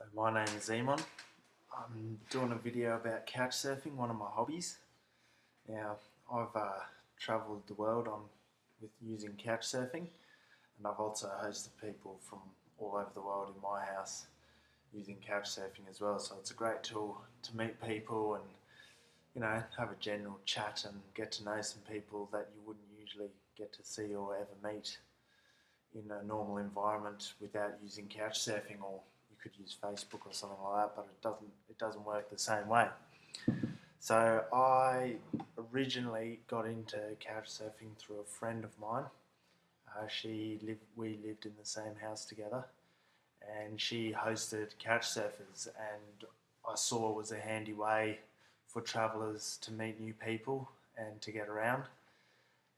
So my name is Eamon. I'm doing a video about couchsurfing, one of my hobbies. Now I've travelled the world with using couchsurfing, and I've also hosted people from all over the world in my house using couchsurfing as well. So it's a great tool to meet people and have a general chat and get to know some people that you wouldn't usually get to see or ever meet in a normal environment without using couchsurfing, or you could use Facebook or something like that, but it doesn't work the same way. So I originally got into couchsurfing through a friend of mine. We lived in the same house together, and she hosted couchsurfers, and I saw it was a handy way for travellers to meet new people and to get around.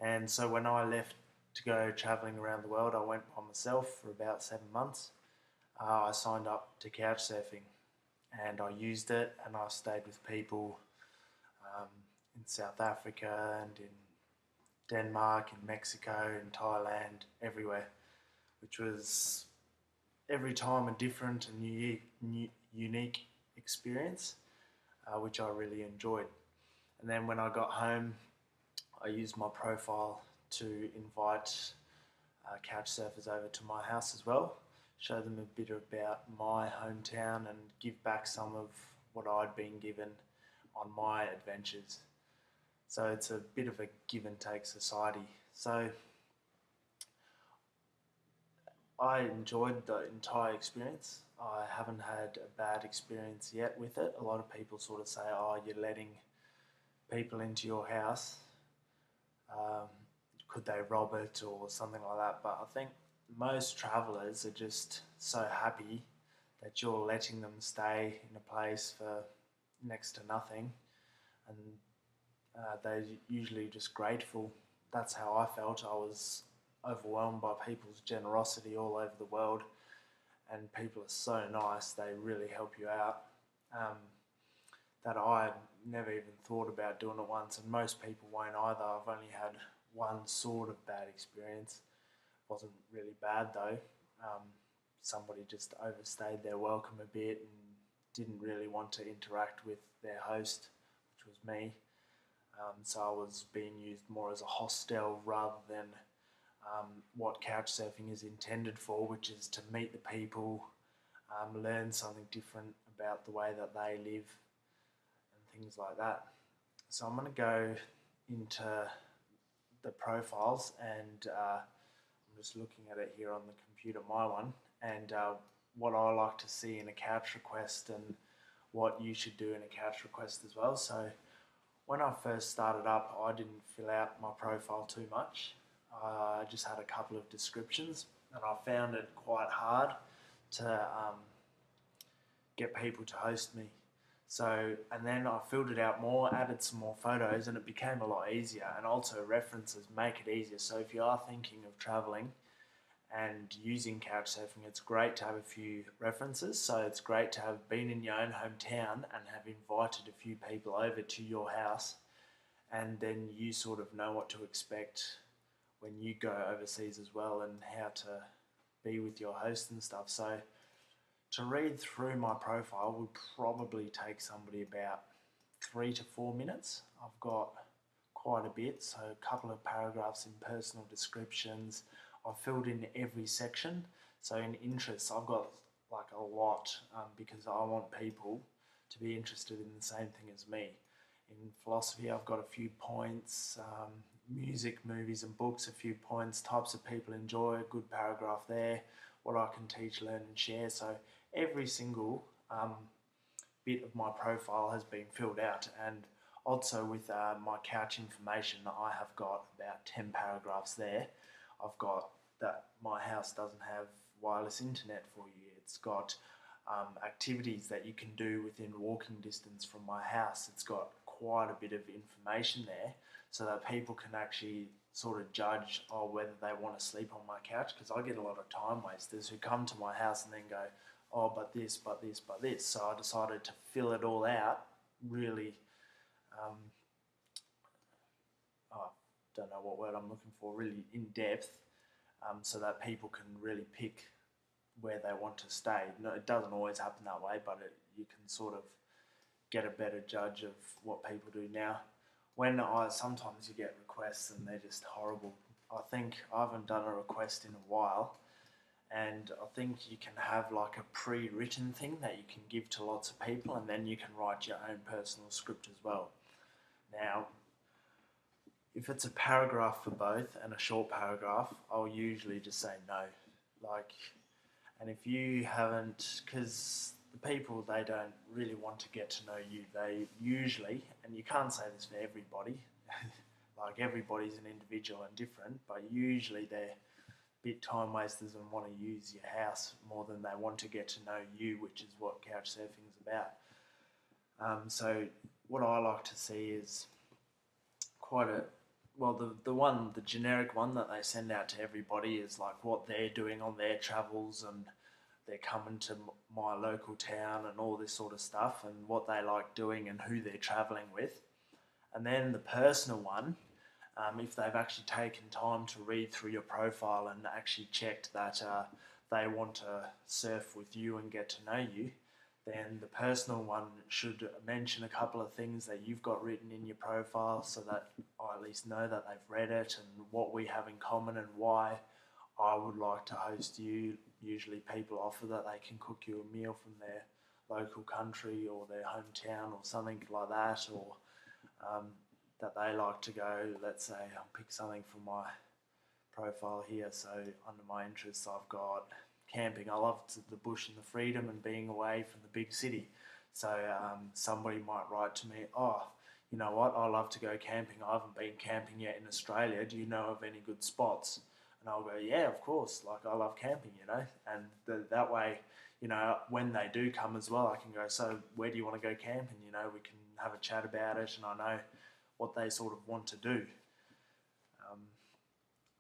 And so when I left to go travelling around the world, I went by myself for about 7 months. I signed up to Couchsurfing and I used it, and I stayed with people in South Africa and in Denmark, in Mexico, in Thailand, everywhere, which was every time a different and unique experience, which I really enjoyed. And then when I got home, I used my profile to invite couch surfers over to my house as well, show them a bit about my hometown and give back some of what I'd been given on my adventures. So it's a bit of a give and take society. So I enjoyed the entire experience. I haven't had a bad experience yet with it. A lot of people sort of say, oh, you're letting people into your house. Could they rob it or something like that? But I think most travellers are just so happy that you're letting them stay in a place for next to nothing, and they're usually just grateful. That's how I felt. I was overwhelmed by people's generosity all over the world, and people are so nice. They really help you out. That I never even thought about doing it once, and most people won't either. I've only had one sort of bad experience. Wasn't really bad though. Somebody just overstayed their welcome a bit and didn't really want to interact with their host, which was me. So I was being used more as a hostel rather than what couchsurfing is intended for, which is to meet the people, learn something different about the way that they live and things like that. So I'm going to go into the profiles, and I'm just looking at it here on the computer, my one, and what I like to see in a couch request and what you should do in a couch request as well. So when I first started up, I didn't fill out my profile too much. I just had a couple of descriptions, and I found it quite hard to get people to host me. So, and then I filled it out more, added some more photos, and it became a lot easier. And also references make it easier. So if you are thinking of travelling and using couchsurfing, it's great to have a few references. So it's great to have been in your own hometown and have invited a few people over to your house, and then you sort of know what to expect when you go overseas as well, and how to be with your host and stuff. So to read through my profile would probably take somebody about 3 to 4 minutes. I've got quite a bit, so a couple of paragraphs in personal descriptions. I've filled in every section. So in interests, I've got like a lot, because I want people to be interested in the same thing as me. In philosophy, I've got a few points. Music, movies and books, a few points. Types of people enjoy, a good paragraph there. What I can teach, learn and share. So every single bit of my profile has been filled out, and also with my couch information, I have got about 10 paragraphs there. I've got that my house doesn't have wireless internet for you. It's got activities that you can do within walking distance from my house. It's got quite a bit of information there, so that people can actually sort of judge whether they want to sleep on my couch, because I get a lot of time wasters who come to my house and then go, oh, but this, but this, but this. So I decided to fill it all out really, I don't know what word I'm looking for, really in depth, so that people can really pick where they want to stay. No, it doesn't always happen that way, but you can sort of get a better judge of what people do now. Sometimes you get requests and they're just horrible. I think I haven't done a request in a while, and I think you can have like a pre-written thing that you can give to lots of people, and then you can write your own personal script as well. Now, if it's a paragraph for both and a short paragraph, I'll usually just say no. Like, and if you haven't, because the people, they don't really want to get to know you. They usually, and you can't say this for everybody, like everybody's an individual and different, but usually they're bit time wasters and want to use your house more than they want to get to know you, which is what couchsurfing is about. So what I like to see is quite a the generic one that they send out to everybody is like what they're doing on their travels, and they're coming to my local town and all this sort of stuff, and what they like doing and who they're traveling with. And then the personal one, if they've actually taken time to read through your profile and actually checked that they want to surf with you and get to know you, then the personal one should mention a couple of things that you've got written in your profile, so that I at least know that they've read it and what we have in common and why I would like to host you. Usually people offer that they can cook you a meal from their local country or their hometown or something like that, or that they like to go. Let's say I'll pick something from my profile here. So under my interests, I've got camping. I love the bush and the freedom and being away from the big city. So somebody might write to me, oh, you know what, I love to go camping. I haven't been camping yet in Australia. Do you know of any good spots? And I'll go, yeah, of course. Like, I love camping, you know. And that way, you know, when they do come as well, I can go, so where do you want to go camping? You know, we can have a chat about it, and I know what they sort of want to do.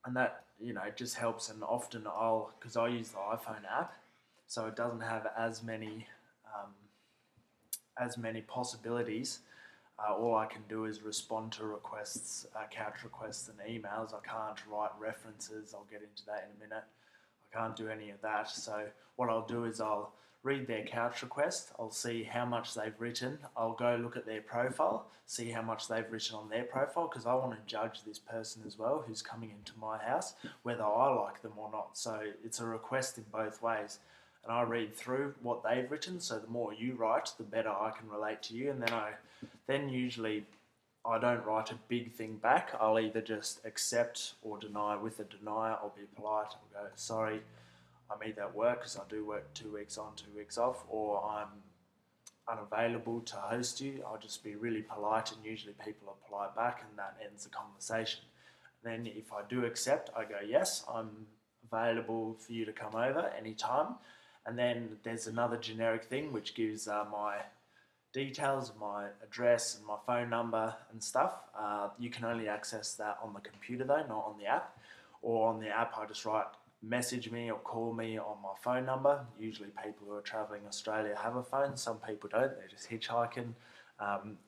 And that, you know, it just helps. And often because I use the iPhone app, so it doesn't have as many possibilities. All I can do is respond to requests, couch requests and emails. I can't write references. I'll get into that in a minute. I can't do any of that. So what I'll do is I'll read their couch request. I'll see how much they've written. I'll go look at their profile, see how much they've written on their profile, because I want to judge this person as well who's coming into my house, whether I like them or not. So it's a request in both ways. And I read through what they've written, so the more you write, the better I can relate to you. And then usually I don't write a big thing back. I'll either just accept or deny. With a denier, I'll be polite. I'll go, sorry, I'm either at work, because I do work 2 weeks on, 2 weeks off, or I'm unavailable to host you. I'll just be really polite, and usually people are polite back, and that ends the conversation. Then if I do accept, I go, yes, I'm available for you to come over anytime. And then there's another generic thing which gives my details, my address and my phone number and stuff. You can only access that on the computer though, not on the app. Or on the app, I just write, message me or call me on my phone number. Usually people who are travelling Australia have a phone. Some people don't, they're just hitchhiking,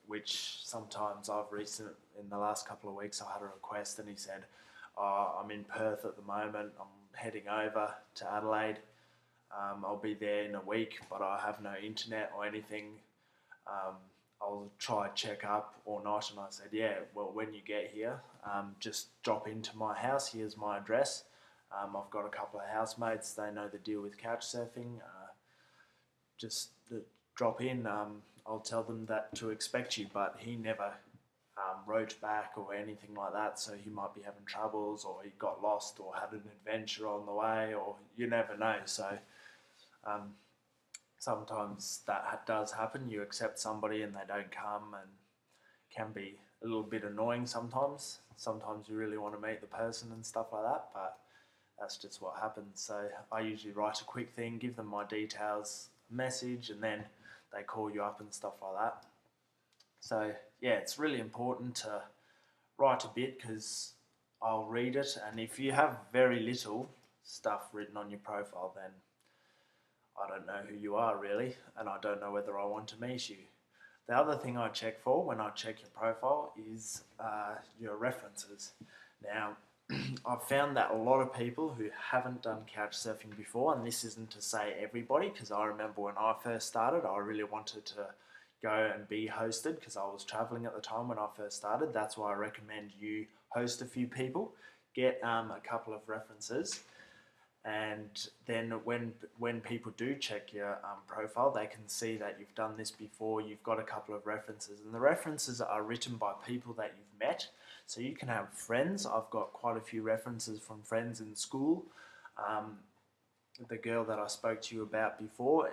which sometimes in the last couple of weeks, I had a request and he said, I'm in Perth at the moment, I'm heading over to Adelaide. I'll be there in a week, but I have no internet or anything. I'll try check up or not. And I said, yeah, well, when you get here, just drop into my house. Here's my address. I've got a couple of housemates. They know the deal with couchsurfing. Just drop in. I'll tell them that to expect you. But he never wrote back or anything like that. So he might be having troubles, or he got lost, or had an adventure on the way, or you never know. So sometimes that does happen. You accept somebody and they don't come, and can be a little bit annoying sometimes. Sometimes you really want to meet the person and stuff like that, but that's just what happens. So I usually write a quick thing, give them my details, message, and then they call you up and stuff like that. So yeah, it's really important to write a bit, because I'll read it, and if you have very little stuff written on your profile, then I don't know who you are really, and I don't know whether I want to meet you. The other thing I check for when I check your profile is your references. Now, I've found that a lot of people who haven't done couch surfing before, and this isn't to say everybody, because I remember when I first started, I really wanted to go and be hosted because I was traveling at the time when I first started. That's why I recommend you host a few people, get a couple of references, and then when people do check your profile, they can see that you've done this before. You've got a couple of references, and the references are written by people that you've met. So you can have friends. I've got quite a few references from friends in school. The girl that I spoke to you about before,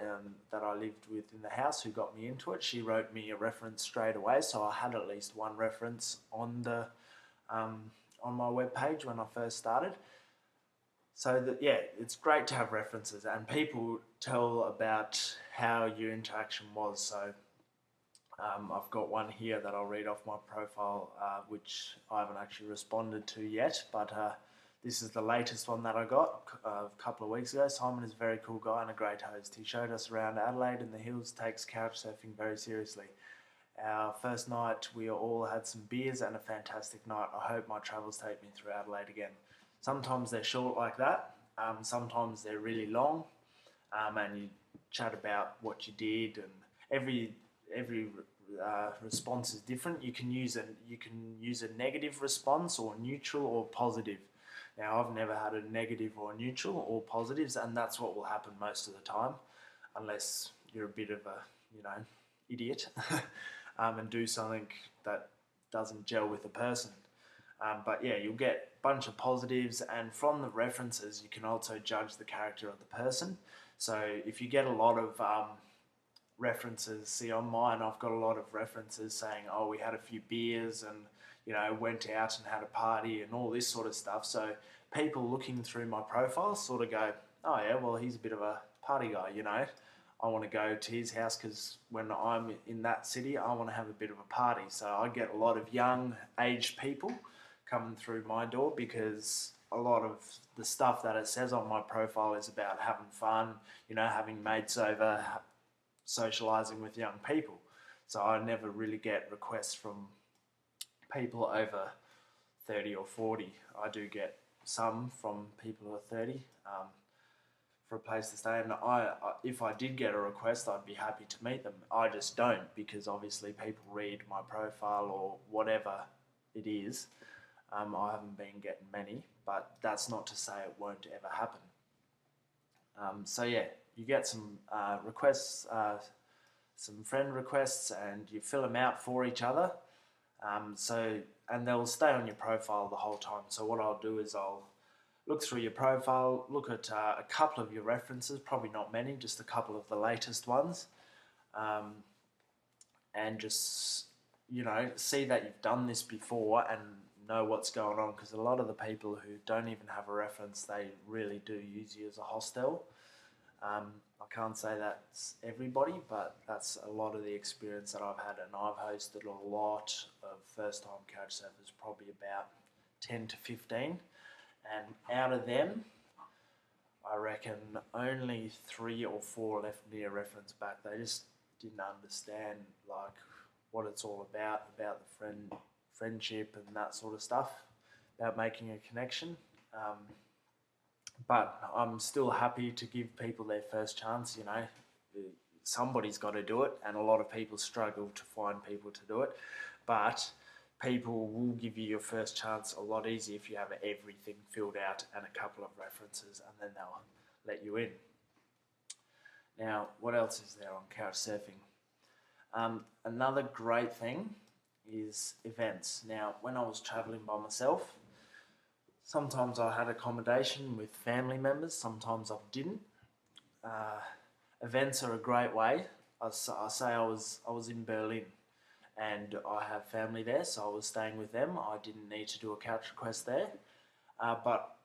that I lived with in the house, who got me into it, she wrote me a reference straight away. So I had at least one reference on the on my webpage when I first started. So that, yeah, it's great to have references, and people tell about how your interaction was. So I've got one here that I'll read off my profile, which I haven't actually responded to yet, but this is the latest one that I got a couple of weeks ago. Simon is a very cool guy and a great host. He showed us around Adelaide and the hills, takes couch surfing very seriously. Our first night, we all had some beers and a fantastic night. I hope my travels take me through Adelaide again. Sometimes they're short like that. Sometimes they're really long, and you chat about what you did, and every response is different. You can use a negative response, or neutral, or positive. Now, I've never had a negative or neutral or positives, and that's what will happen most of the time, unless you're a bit of a idiot and do something that doesn't gel with the person. But yeah, you'll get a bunch of positives, and from the references, you can also judge the character of the person. So if you get a lot of references, see on mine, I've got a lot of references saying, oh, we had a few beers and went out and had a party and all this sort of stuff. So people looking through my profile sort of go, oh yeah, well, he's a bit of a party guy, I want to go to his house because when I'm in that city, I want to have a bit of a party. So I get a lot of young aged people coming through my door, because a lot of the stuff that it says on my profile is about having fun, having mates over, socializing with young people. So I never really get requests from people over 30 or 40. I do get some from people who are 30 for a place to stay, and if I did get a request, I'd be happy to meet them. I just don't, because obviously people read my profile or whatever it is. I haven't been getting many, but that's not to say it won't ever happen. So yeah, you get some requests, some friend requests, and you fill them out for each other. And they'll stay on your profile the whole time. So what I'll do is I'll look through your profile, look at a couple of your references, probably not many, just a couple of the latest ones, and just see that you've done this before and know what's going on, because a lot of the people who don't even have a reference, they really do use you as a hostel. I can't say that's everybody, but that's a lot of the experience that I've had, and I've hosted a lot of first-time couch surfers, probably about 10 to 15, and out of them, I reckon only 3 or 4 left me a reference back. They just didn't understand what it's all about the friendship and that sort of stuff, about making a connection. But I'm still happy to give people their first chance. Somebody's got to do it, and a lot of people struggle to find people to do it. But people will give you your first chance a lot easier if you have everything filled out and a couple of references, and then they'll let you in. Now, what else is there on Couchsurfing? Another great thing is events. Now, when I was travelling by myself, sometimes I had accommodation with family members, sometimes I didn't. Events are a great way. I was in Berlin, and I have family there, so I was staying with them. I didn't need to do a couch request there, but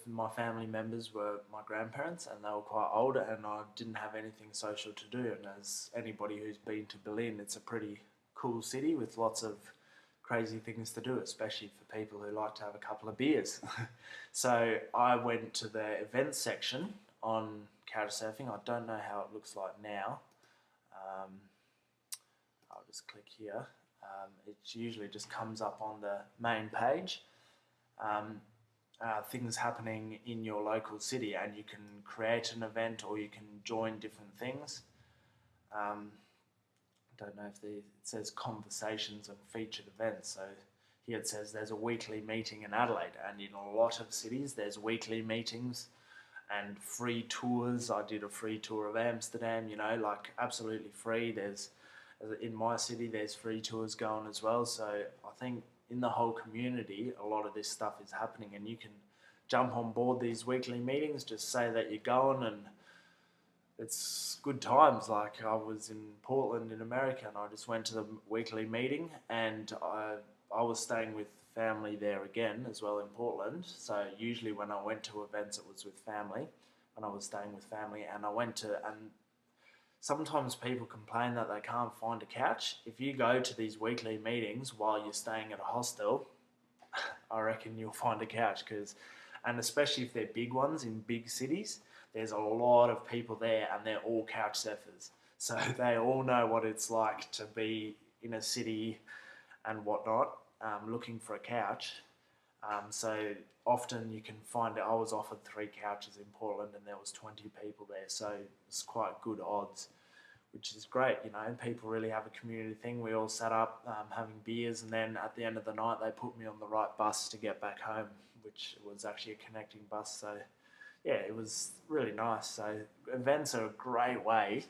my family members were my grandparents, and they were quite old, and I didn't have anything social to do. And as anybody who's been to Berlin, it's a pretty cool city with lots of crazy things to do, especially for people who like to have a couple of beers. So I went to the events section on Couchsurfing. I don't know how it looks like now. I'll just click here. It usually just comes up on the main page. things happening in your local city, and you can create an event or you can join different things. Um, I don't know if it says conversations and featured events. So here it says there's a weekly meeting in Adelaide, and in a lot of cities there's weekly meetings and free tours. I did a free tour of Amsterdam, like absolutely free. There's in my city there's free tours going as well. So I think in the whole community a lot of this stuff is happening, and you can jump on board these weekly meetings, just say that you're going, and it's good times. Like I was in Portland in America, and I just went to the weekly meeting, and I was staying with family there again as well in Portland. So usually when I went to events, it was with family. When I was staying with family, and I went to, and sometimes people complain that they can't find a couch. If you go to these weekly meetings while you're staying at a hostel, I reckon you'll find a couch, and especially if they're big ones in big cities, there's a lot of people there, and they're all couch surfers. So they all know what it's like to be in a city and whatnot, looking for a couch. So often you can find it. I was offered 3 couches in Portland, and there was 20 people there, so it's quite good odds, which is great. People really have a community thing. We all sat up having beers, and then at the end of the night they put me on the right bus to get back home, which was actually a connecting bus. So yeah, it was really nice. So events are a great way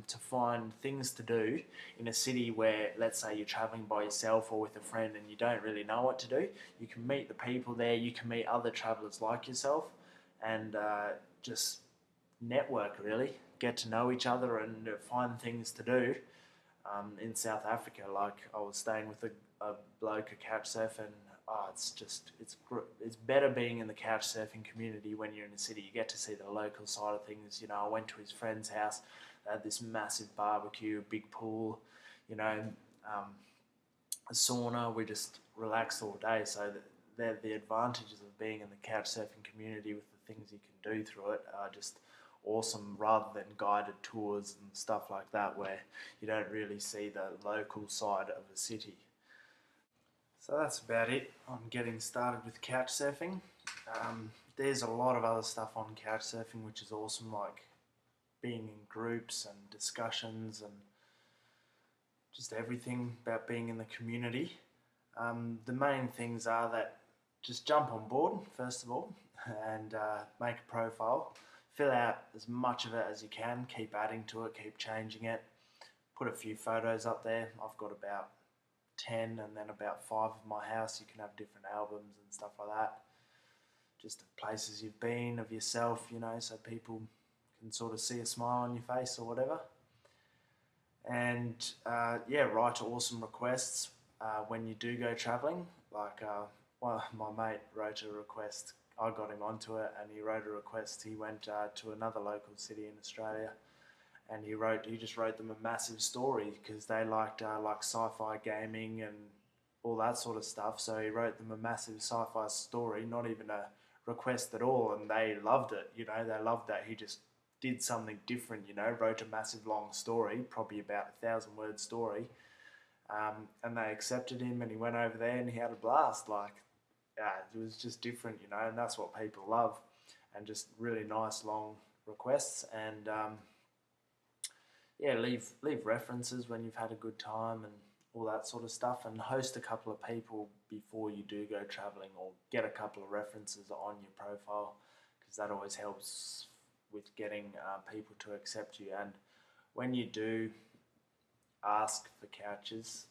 to find things to do in a city where, let's say, you're traveling by yourself or with a friend and you don't really know what to do. You can meet the people there, you can meet other travellers like yourself, and just network, really. Get to know each other and find things to do. In South Africa, like I was staying with a bloke, a couch surfer, and it's better being in the couch surfing community when you're in the city. You get to see the local side of things. I went to his friend's house. They had this massive barbecue, a big pool, a sauna. We just relaxed all day. So they're the advantages of being in the couch surfing community, with the things you can do through it, are just awesome, rather than guided tours and stuff like that, where you don't really see the local side of a city. So that's about it on getting started with couch surfing. There's a lot of other stuff on couch surfing which is awesome, like being in groups and discussions and just everything about being in the community. The main things are that just jump on board first of all, and make a profile. Fill out as much of it as you can. Keep adding to it, keep changing it. Put a few photos up there. I've got about 10, and then about 5 of my house. You can have different albums and stuff like that. Just of places you've been, of yourself, so people can sort of see a smile on your face or whatever. And write awesome requests when you do go travelling. Like my mate wrote a request. I got him onto it, and he wrote a request. He went to another local city in Australia, and he just wrote them a massive story because they liked sci-fi gaming and all that sort of stuff. So he wrote them a massive sci-fi story, not even a request at all, and they loved it. They loved that he just did something different. Wrote a massive long story, probably about 1,000-word story, and they accepted him, and he went over there and he had a blast. It was just different, and that's what people love, and just really nice long requests. And leave references when you've had a good time and all that sort of stuff, and host a couple of people before you do go travelling, or get a couple of references on your profile, because that always helps with getting people to accept you. And when you do ask for couches,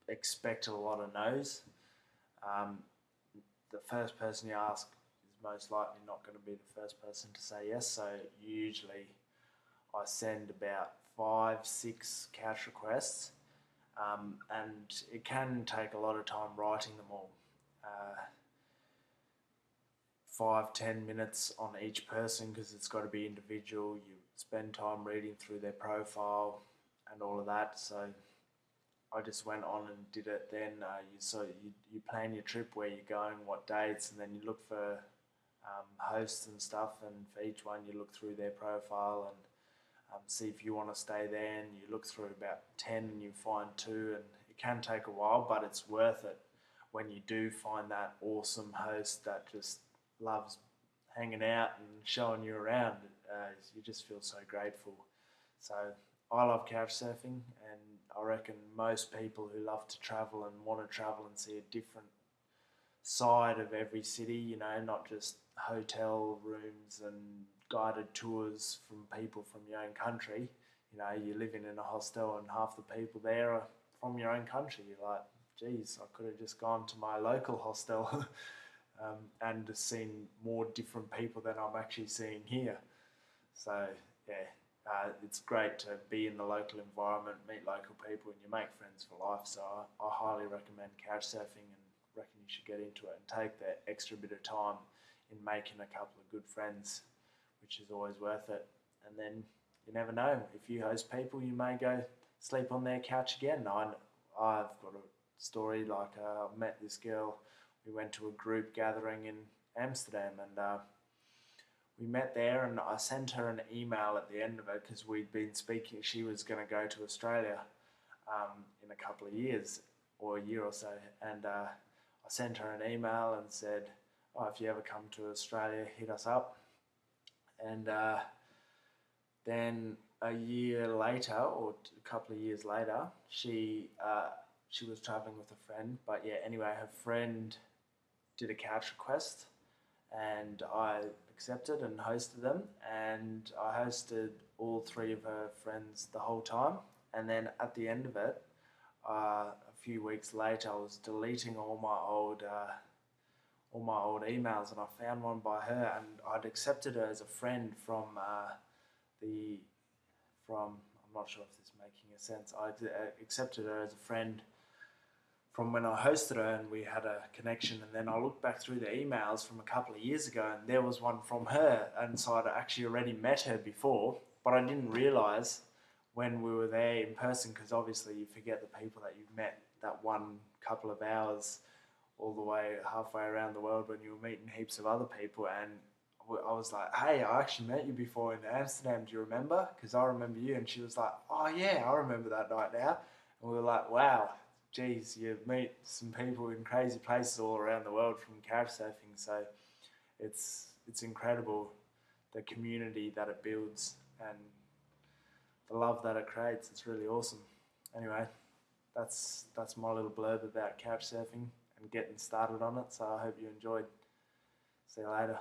expect a lot of no's. The first person you ask is most likely not going to be the first person to say yes, so usually I send about 5-6 couch requests, and it can take a lot of time writing them all. 5-10 minutes on each person, because it's got to be individual. You spend time reading through their profile and all of that. So I just went on and did it. Then you plan your trip, where you're going, what dates, and then you look for hosts and stuff, and for each one you look through their profile and see if you want to stay there, and you look through about 10 and you find 2, and it can take a while, but it's worth it when you do find that awesome host that just loves hanging out and showing you around, you just feel so grateful. So I love couch surfing, and I reckon most people who love to travel and want to travel and see a different side of every city, not just hotel rooms and guided tours from people from your own country. You're living in a hostel and half the people there are from your own country. You're like, geez, I could have just gone to my local hostel and seen more different people than I'm actually seeing here. So, yeah, it's great to be in the local environment, meet local people, and you make friends for life. So I highly recommend couch surfing, and reckon you should get into it and take that extra bit of time in making a couple of good friends, which is always worth it. And then you never know, if you host people, you may go sleep on their couch again. I've got a story like I met this girl. We went to a group gathering in Amsterdam, and we met there, and I sent her an email at the end of it because we'd been speaking. She was going to go to Australia in a couple of years or a year or so, and I sent her an email and said, "Oh, if you ever come to Australia, hit us up." And then a year later, or a couple of years later, she was traveling with a friend. But yeah, anyway, her friend did a couch request, and I accepted and hosted them, and I hosted all three of her friends the whole time. And then at the end of it, a few weeks later, I was deleting all my old emails, and I found one by her, and I'd accepted her as a friend from the from I'm not sure if this is making a sense. I accepted her as a friend from when I hosted her, and we had a connection. And then I looked back through the emails from a couple of years ago, and there was one from her, and so I'd actually already met her before, but I didn't realise when we were there in person, because obviously you forget the people that you've met that one couple of hours all the way halfway around the world when you were meeting heaps of other people. And I was like, "Hey, I actually met you before in Amsterdam. Do you remember? Because I remember you." And she was like, "Oh yeah, I remember that night now." And we were like, "Wow, geez, you meet some people in crazy places all around the world from couchsurfing." So it's incredible, the community that it builds and the love that it creates. It's really awesome. Anyway, that's my little blurb about couchsurfing and getting started on it. So I hope you enjoyed. See you later.